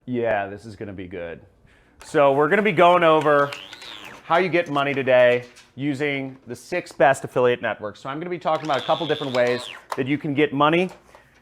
Yeah, this is going to be good. So we're going to be going over how you get money today using the 6 best affiliate networks. So I'm going to be talking about a couple different ways that you can get money,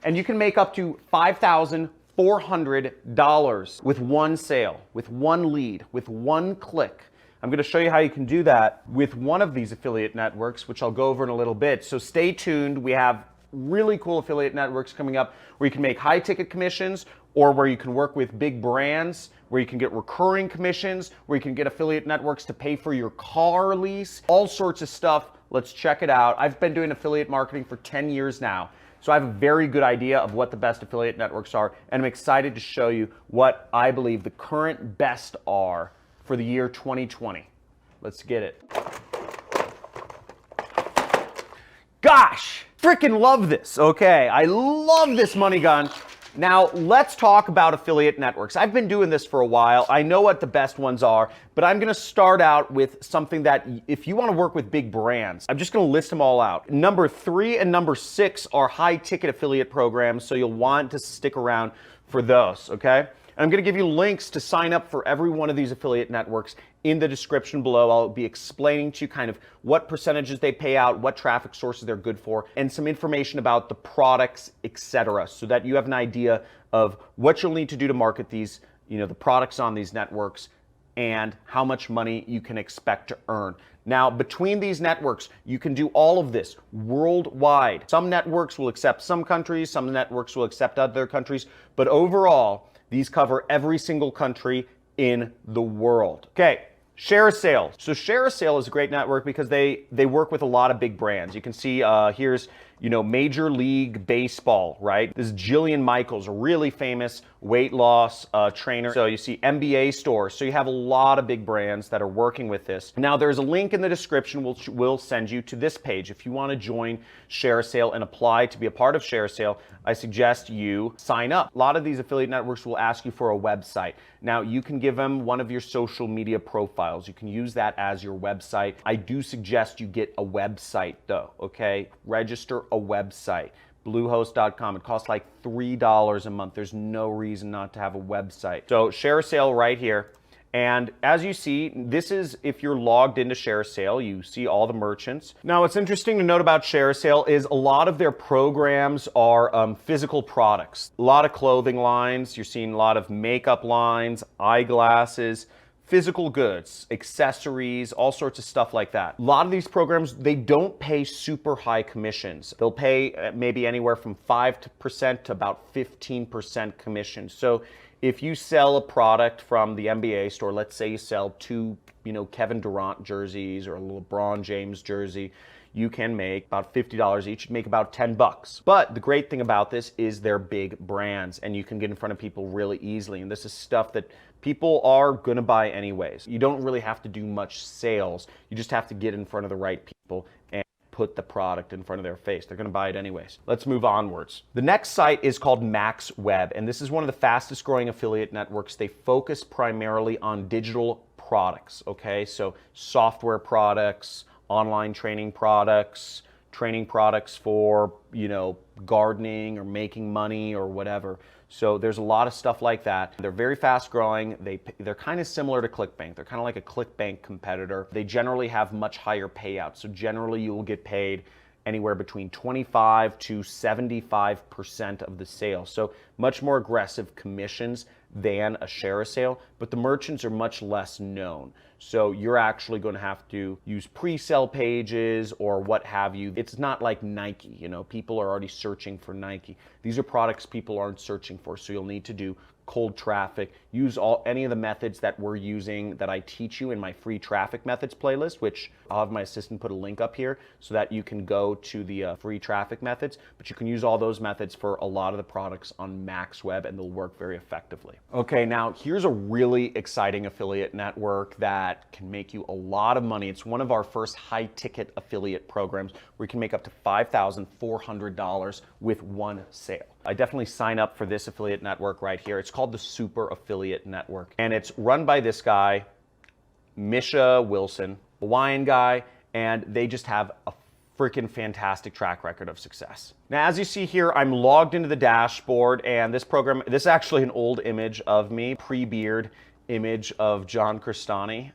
and you can make up to $5,400 with one sale, with one lead, with one click. I'm going to show you how you can do that with one of these affiliate networks, which I'll go over in a little bit. So stay tuned. We have really cool affiliate networks coming up where you can make high ticket commissions, or where you can work with big brands, where you can get recurring commissions, where you can get affiliate networks to pay for your car lease, all sorts of stuff. Let's check it out. I've been doing affiliate marketing for 10 years now, so I have a very good idea of what the best affiliate networks are, and I'm excited to show you what I believe the current best are for the year 2020. Let's get it. Gosh, freaking love this. Okay, I love this money gun. Now, let's talk about affiliate networks. I've been doing this for a while. I know what the best ones are, but I'm going to start out with something that if you want to work with big brands, I'm just going to list them all out. Number 3 and number 6 are high ticket affiliate programs, so you'll want to stick around for those, okay? And I'm going to give you links to sign up for every one of these affiliate networks in the description below. I'll be explaining to you kind of what percentages they pay out, what traffic sources they're good for, and some information about the products, etc., so that you have an idea of what you'll need to do to market these, the products on these networks, and how much money you can expect to earn. Now, between these networks, you can do all of this worldwide. Some networks will accept some countries, some networks will accept other countries, but overall, these cover every single country in the world. Okay, ShareASale. So ShareASale is a great network because they work with a lot of big brands. You can see here's Major League Baseball, right? This is Jillian Michaels, a really famous weight loss trainer. So you see NBA stores. So you have a lot of big brands that are working with this. Now there's a link in the description which will send you to this page. If you want to join ShareASale and apply to be a part of ShareASale, I suggest you sign up. A lot of these affiliate networks will ask you for a website. Now you can give them one of your social media profiles. You can use that as your website. I do suggest you get a website though, okay? Register a website. Bluehost.com. It costs like $3 a month. There's no reason not to have a website. So ShareASale right here. And as you see, this is if you're logged into ShareASale, you see all the merchants. Now, what's interesting to note about ShareASale is a lot of their programs are physical products. A lot of clothing lines. You're seeing a lot of makeup lines, eyeglasses, physical goods, accessories, all sorts of stuff like that. A lot of these programs, they don't pay super high commissions. They'll pay maybe anywhere from 5% to about 15% commission. So if you sell a product from the NBA store, let's say you sell 2, Kevin Durant jerseys or a LeBron James jersey, you can make about $50 each, make about $10. But the great thing about this is they're big brands and you can get in front of people really easily. And this is stuff that people are gonna buy anyways. You don't really have to do much sales. You just have to get in front of the right people and put the product in front of their face. They're gonna buy it anyways. Let's move onwards. The next site is called MaxWeb, and this is one of the fastest growing affiliate networks. They focus primarily on digital products, okay? So software products, online training products for, gardening or making money or whatever. So there's a lot of stuff like that. They're very fast growing. They're kind of similar to ClickBank. They're kind of like a ClickBank competitor. They generally have much higher payouts. So generally you will get paid anywhere between 25 to 75% of the sale. So much more aggressive commissions than a ShareASale, but the merchants are much less known. So you're actually going to have to use pre-sale pages or what have you. It's not like Nike, people are already searching for Nike. These are products people aren't searching for, so you'll need to do cold traffic, use any of the methods that we're using that I teach you in my free traffic methods playlist, which I'll have my assistant put a link up here so that you can go to the free traffic methods, but you can use all those methods for a lot of the products on MaxWeb and they'll work very effectively. Okay, now here's a really exciting affiliate network that can make you a lot of money. It's one of our first high ticket affiliate programs where you can make up to $5,400 with one sale. I definitely sign up for this affiliate network right here. It's called the Super Affiliate Network, and it's run by this guy, Misha Wilson, Hawaiian guy, and they just have a freaking fantastic track record of success. Now, as you see here, I'm logged into the dashboard, and this program, this is actually an old image of me, pre-beard image of John Crestani.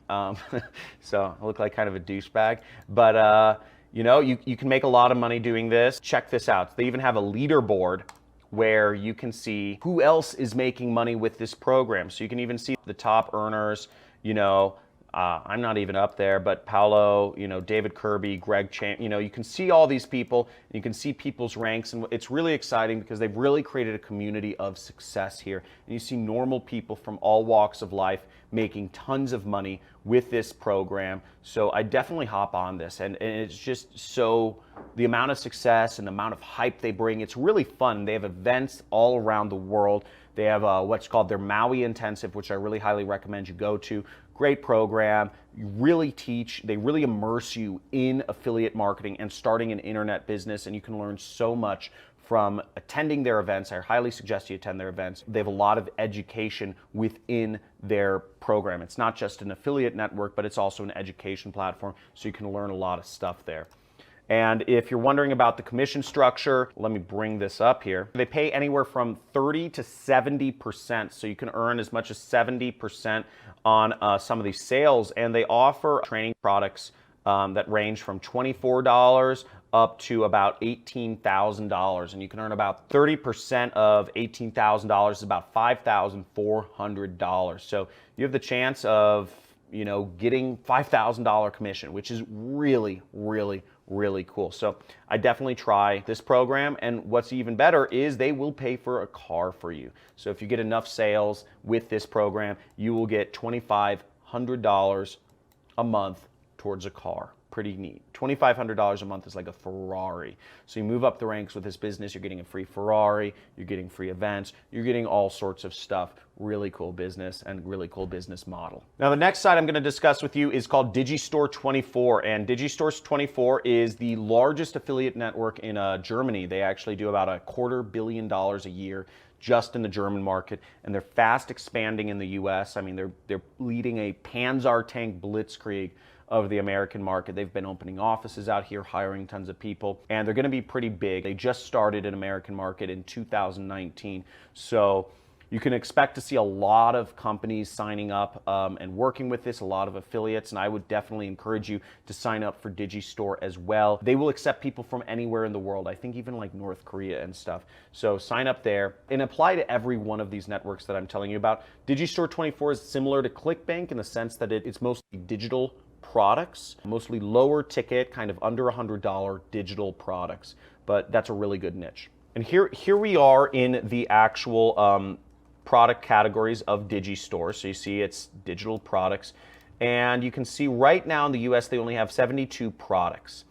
So I look like kind of a douchebag, but you know, you can make a lot of money doing this. Check this out. They even have a leaderboard where you can see who else is making money with this program. So you can even see the top earners, you know, I'm not even up there, but Paolo, you know, David Kirby, Greg Champ, you know, you can see all these people, and you can see people's ranks, and it's really exciting because they've really created a community of success here. And you see normal people from all walks of life making tons of money with this program. So I definitely hop on this, and it's just so, the amount of success and the amount of hype they bring, it's really fun. They have events all around the world. They have what's called their Maui Intensive, which I really highly recommend you go to. Great program. You really teach, they really immerse you in affiliate marketing and starting an internet business, and you can learn so much from attending their events. I highly suggest you attend their events. They have a lot of education within their program. It's not just an affiliate network, but it's also an education platform, so you can learn a lot of stuff there. And if you're wondering about the commission structure, let me bring this up here. They pay anywhere from 30 to 70%, so you can earn as much as 70% on some of these sales. And they offer training products that range from $24 up to about $18,000. And you can earn about 30% of $18,000 is about $5,400. So you have the chance of, you know, getting $5,000 commission, which is really, really, really cool. So I definitely try this program, and what's even better is they will pay for a car for you. So if you get enough sales with this program, you will get $2,500 a month towards a car. Pretty neat. $2,500 a month is like a Ferrari. So you move up the ranks with this business, you're getting a free Ferrari, you're getting free events, you're getting all sorts of stuff. Really cool business and really cool business model. Now the next site I'm going to discuss with you is called Digistore 24, and Digistore 24 is the largest affiliate network in Germany. They actually do about $250 million a year just in the German market, and they're fast expanding in the US. I mean, they're leading a Panzer tank blitzkrieg of the American market. They've been opening offices out here, hiring tons of people, and they're going to be pretty big. They just started an American market in 2019. So you can expect to see a lot of companies signing up and working with this, a lot of affiliates, and I would definitely encourage you to sign up for Digistore as well. They will accept people from anywhere in the world, I think even like North Korea and stuff. So sign up there and apply to every one of these networks that I'm telling you about. Digistore 24 is similar to ClickBank in the sense that it's mostly digital products, mostly lower ticket, kind of under $100 digital products, but that's a really good niche. And here we are in the actual product categories of Digistore. So you see it's digital products, and you can see right now in the US they only have 72 products.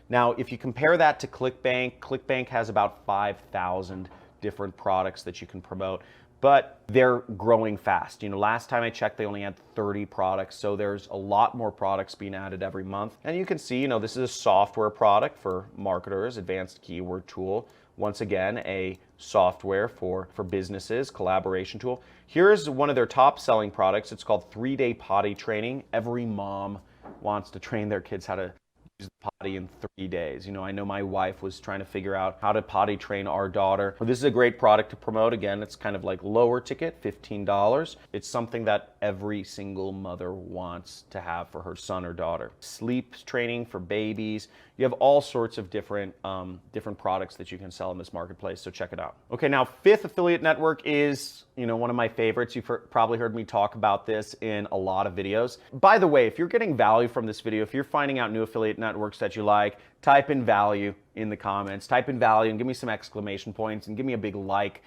Now if you compare that to ClickBank, ClickBank has about 5,000 different products that you can promote, but they're growing fast. You know, last time I checked, they only had 30 products, so there's a lot more products being added every month. And you can see, you know, this is a software product for marketers, advanced keyword tool. Once again, a software for businesses, collaboration tool. Here's one of their top selling products. It's called 3-Day Potty Training. Every mom wants to train their kids how to use the potty in 3 days. You know, I know my wife was trying to figure out how to potty train our daughter. Well, this is a great product to promote. Again, it's kind of like lower ticket, $15. It's something that every single mother wants to have for her son or daughter. Sleep training for babies. You have all sorts of different products that you can sell in this marketplace, so check it out. Okay, now fifth affiliate network is, you know, one of my favorites. You've probably heard me talk about this in a lot of videos. By the way, if you're getting value from this video, if you're finding out new affiliate networks that you like, type in value in the comments. Type in value and give me some exclamation points and give me a big like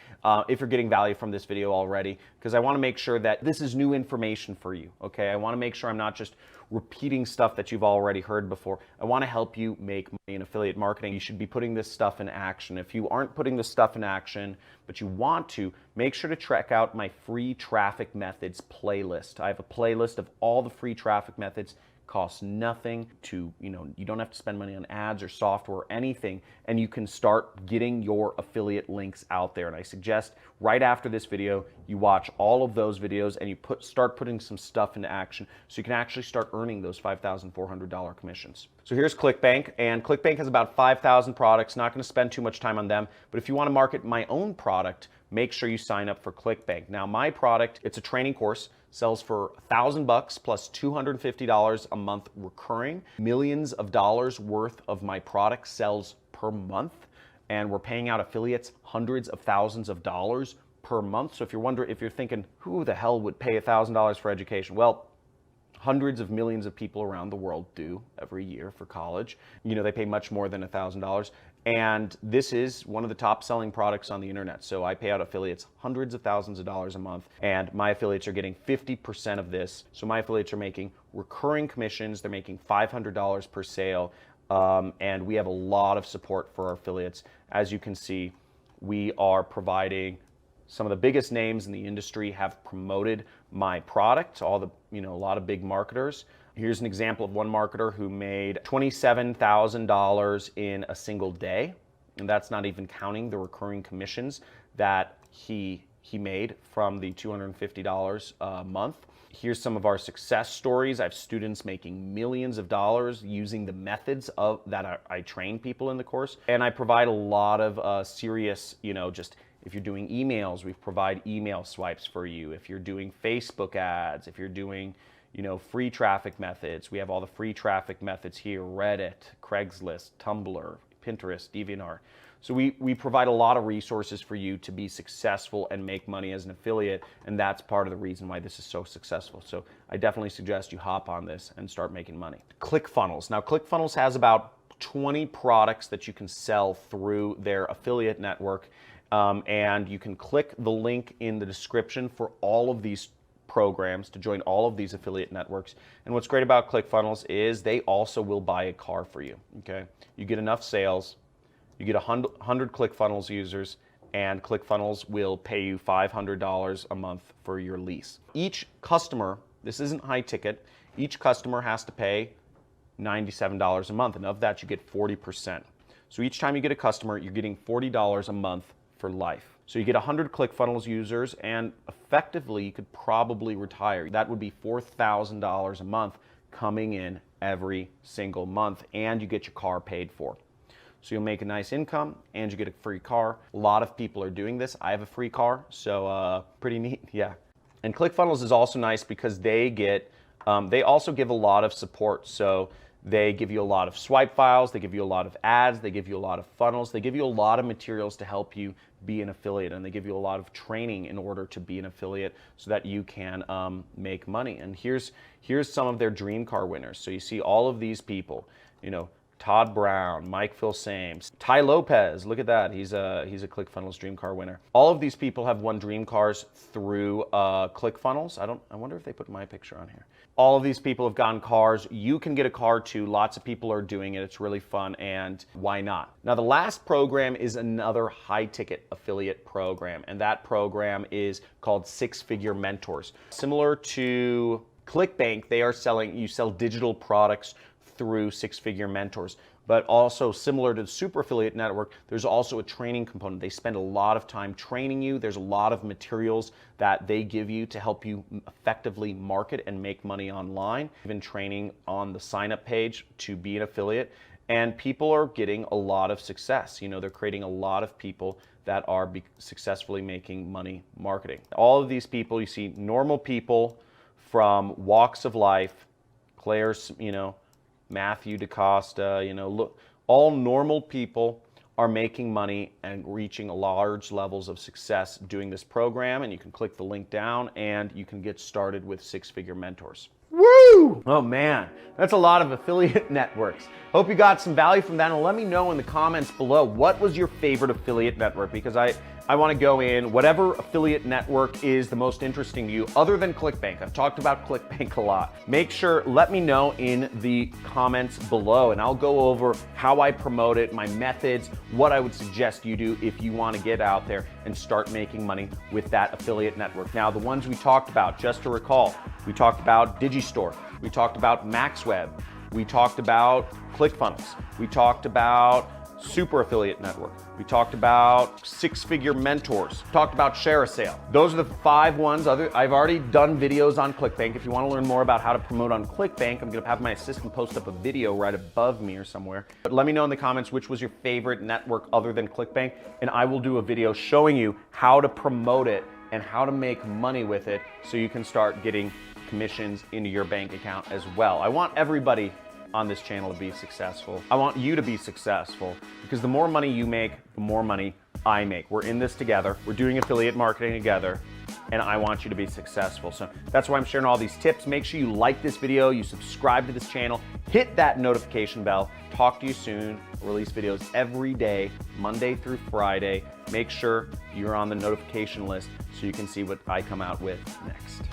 if you're getting value from this video already, because I want to make sure that this is new information for you, okay? I want to make sure I'm not just repeating stuff that you've already heard before. I want to help you make money in affiliate marketing. You should be putting this stuff in action. If you aren't putting this stuff in action, but you want to, make sure to check out my free traffic methods playlist. I have a playlist of all the free traffic methods. costs nothing to, you don't have to spend money on ads or software or anything, and you can start getting your affiliate links out there. And I suggest right after this video, you watch all of those videos and you start putting some stuff into action so you can actually start earning those $5,400 commissions. So here's ClickBank, and ClickBank has about 5,000 products. Not going to spend too much time on them, but if you want to market my own product, make sure you sign up for ClickBank. Now, my product, it's a training course, sells for $1,000 plus $250 a month recurring. Millions of dollars worth of my product sells per month, and we're paying out affiliates hundreds of thousands of dollars per month. So if you're thinking, who the hell would pay $1,000 for education? Well, hundreds of millions of people around the world do every year for college. They pay much more than $1,000. And this is one of the top selling products on the internet. So I pay out affiliates hundreds of thousands of dollars a month, and my affiliates are getting 50% of this. So my affiliates are making recurring commissions. They're making $500 per sale. And we have a lot of support for our affiliates. As you can see, we are providing some of the biggest names in the industry have promoted my product, a lot of big marketers. Here's an example of one marketer who made $27,000 in a single day, and that's not even counting the recurring commissions that he made from the $250 a month. Here's some of our success stories. I have students making millions of dollars using the methods that I train people in the course, and I provide a lot of serious, if you're doing emails, we provide email swipes for you. If you're doing Facebook ads, if you're doing free traffic methods, we have all the free traffic methods here: Reddit, Craigslist, Tumblr, Pinterest, DeviantArt. So we provide a lot of resources for you to be successful and make money as an affiliate, and that's part of the reason why this is so successful. So I definitely suggest you hop on this and start making money. ClickFunnels. Now, ClickFunnels has about 20 products that you can sell through their affiliate network, and you can click the link in the description for all of these programs to join all of these affiliate networks. And what's great about ClickFunnels is they also will buy a car for you. Okay, you get enough sales, you get 100 ClickFunnels users, and ClickFunnels will pay you $500 a month for your lease. Each customer, this isn't high ticket, each customer has to pay $97 a month, and of that you get 40%. So each time you get a customer, you're getting $40 a month for life. So you get 100 ClickFunnels users, and effectively you could probably retire. That would be $4,000 a month coming in every single month, and you get your car paid for. So you'll make a nice income, and you get a free car. A lot of people are doing this. I have a free car, so pretty neat, yeah. And ClickFunnels is also nice because they also give a lot of support. So they give you a lot of swipe files, they give you a lot of ads, they give you a lot of funnels, they give you a lot of materials to help you be an affiliate, and they give you a lot of training in order to be an affiliate so that you can make money. And here's some of their dream car winners. So you see all of these people, Todd Brown, Mike Filsames, Ty Lopez, look at that, he's a ClickFunnels dream car winner. All of these people have won dream cars through ClickFunnels. I wonder if they put my picture on here. All of these people have gotten cars. You can get a car too. Lots of people are doing it. It's really fun, and why not? Now, the last program is another high-ticket affiliate program, and that program is called Six Figure Mentors. Similar to ClickBank, you sell digital products through Six Figure Mentors. But also similar to the Super Affiliate Network, there's also a training component. They spend a lot of time training you. There's a lot of materials that they give you to help you effectively market and make money online. Even training on the sign-up page to be an affiliate. And people are getting a lot of success. They're creating a lot of people that are successfully making money marketing. All of these people, you see normal people from walks of life, Claire's, Matthew DaCosta, look, all normal people are making money and reaching large levels of success doing this program. And you can click the link down and you can get started with Six Figure Mentors. Woo! Oh man, that's a lot of affiliate networks. Hope you got some value from that, and let me know in the comments below, what was your favorite affiliate network? Because I want to go in whatever affiliate network is the most interesting to you other than ClickBank. I've talked about ClickBank a lot. Make sure, let me know in the comments below and I'll go over how I promote it, my methods, what I would suggest you do if you want to get out there and start making money with that affiliate network. Now, the ones we talked about, just to recall, we talked about Digistore, we talked about MaxWeb, we talked about ClickFunnels, we talked about Super Affiliate Network, we talked about Six Figure Mentors, talked about ShareASale. Those are the 5 ones. I've already done videos on ClickBank. If you want to learn more about how to promote on ClickBank, I'm going to have my assistant post up a video right above me or somewhere. But let me know in the comments which was your favorite network other than ClickBank, and I will do a video showing you how to promote it and how to make money with it so you can start getting commissions into your bank account as well. I want everybody on this channel to be successful. I want you to be successful because the more money you make, the more money I make. We're in this together. We're doing affiliate marketing together, and I want you to be successful. So that's why I'm sharing all these tips. Make sure you like this video, you subscribe to this channel, hit that notification bell. Talk to you soon. I release videos every day, Monday through Friday. Make sure you're on the notification list so you can see what I come out with next.